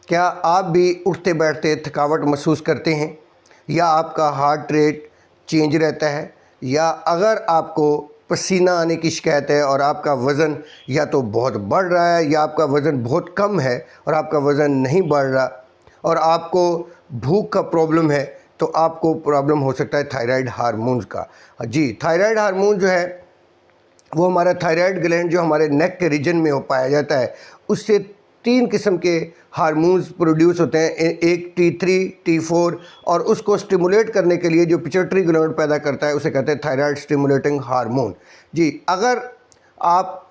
क्या आप भी उठते बैठते थकावट महसूस करते हैं, या आपका हार्ट रेट चेंज रहता है, या अगर आपको पसीना आने की शिकायत है और आपका वज़न या तो बहुत बढ़ रहा है या आपका वज़न बहुत कम है और आपका वज़न नहीं बढ़ रहा, और आपको भूख का प्रॉब्लम है, तो आपको प्रॉब्लम हो सकता है थायराइड हार्मोन्स का। जी, थायराइड हार्मोन जो है वो हमारा थायराइड ग्लैंड जो हमारे नेक के रीजन में हो पाया जाता है, उससे 3 किस्म के हार्मोन्स प्रोड्यूस होते हैं। एक T3, T4, और उसको स्टिमुलेट करने के लिए जो पिट्यूटरी ग्लैंड पैदा करता है उसे कहते हैं थायराइड स्टिमुलेटिंग हार्मोन। जी, अगर आप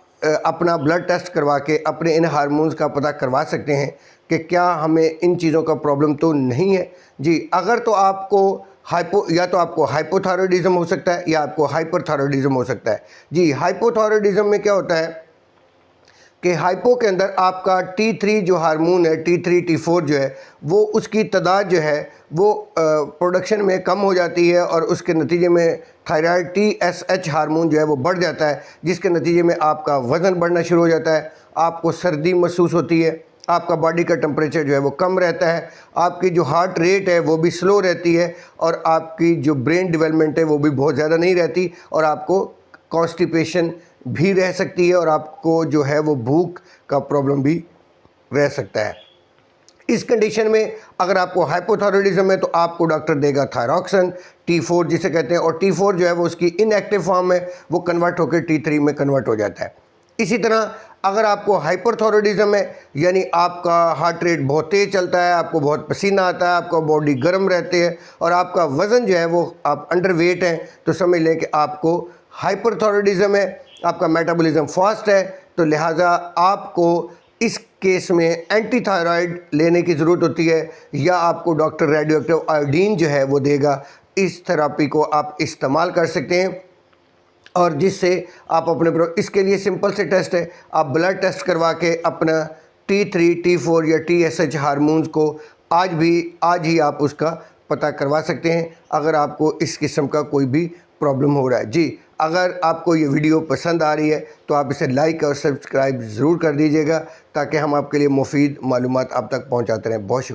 अपना ब्लड टेस्ट करवा के अपने इन हार्मोन्स का पता करवा सकते हैं कि क्या हमें इन चीज़ों का प्रॉब्लम तो नहीं है। जी, अगर तो आपको आपको हाइपोथायरॉयडिज्म हो सकता है या आपको हाइपरथायरॉयडिज्म हो सकता है। जी, हाइपोथायरॉयडिज्म में क्या होता है कि हाइपो के अंदर आपका T3 जो हार्मोन है, T3 T4 जो है, वो उसकी तादाद जो है वो प्रोडक्शन में कम हो जाती है और उसके नतीजे में थायराइड TSH हार्मोन जो है वो बढ़ जाता है, जिसके नतीजे में आपका वज़न बढ़ना शुरू हो जाता है, आपको सर्दी महसूस होती है, आपका बॉडी का टेम्परेचर जो है वो कम रहता है, आपकी जो हार्ट रेट है वो भी स्लो रहती है, और आपकी जो ब्रेन डेवलपमेंट है वो भी बहुत ज़्यादा नहीं रहती, और आपको कॉन्स्टिपेशन भी रह सकती है, और आपको जो है वो भूख का प्रॉब्लम भी रह सकता है। इस कंडीशन में अगर आपको हाइपोथायरॉयडिज्म है तो आपको डॉक्टर देगा थायरॉक्सिन T4 जिसे कहते हैं, और T4 जो है वो उसकी इनएक्टिव फॉर्म में वो कन्वर्ट होकर T3 में कन्वर्ट हो जाता है। इसी तरह अगर आपको हाइपरथायरॉयडिज्म है, यानी आपका हार्ट रेट बहुत तेज़ चलता है, आपको बहुत पसीना आता है, आपका बॉडी गर्म रहती है और आपका वज़न जो है वो आप अंडर वेट हैं, तो समझ लें कि आपको हाइपरथायरॉयडिज्म है, आपका मेटाबॉलिज्म फास्ट है, तो लिहाजा आपको इस केस में एंटी थायराइड लेने की ज़रूरत होती है, या आपको डॉक्टर रेडियो एक्टिव आयोडीन जो है वो देगा। इस थेरेपी को आप इस्तेमाल कर सकते हैं, और जिससे आप इसके लिए सिंपल से टेस्ट है, आप ब्लड टेस्ट करवा के अपना T3 T4 या TSH हार्मोन्स को आज ही आप उसका पता करवा सकते हैं, अगर आपको इस किस्म का कोई भी प्रॉब्लम हो रहा है। जी, अगर आपको ये वीडियो पसंद आ रही है तो आप इसे लाइक और सब्सक्राइब ज़रूर कर दीजिएगा, ताकि हम आपके लिए मुफीद मालूमात आप तक पहुंचाते रहें। बहुत शुक्रिया।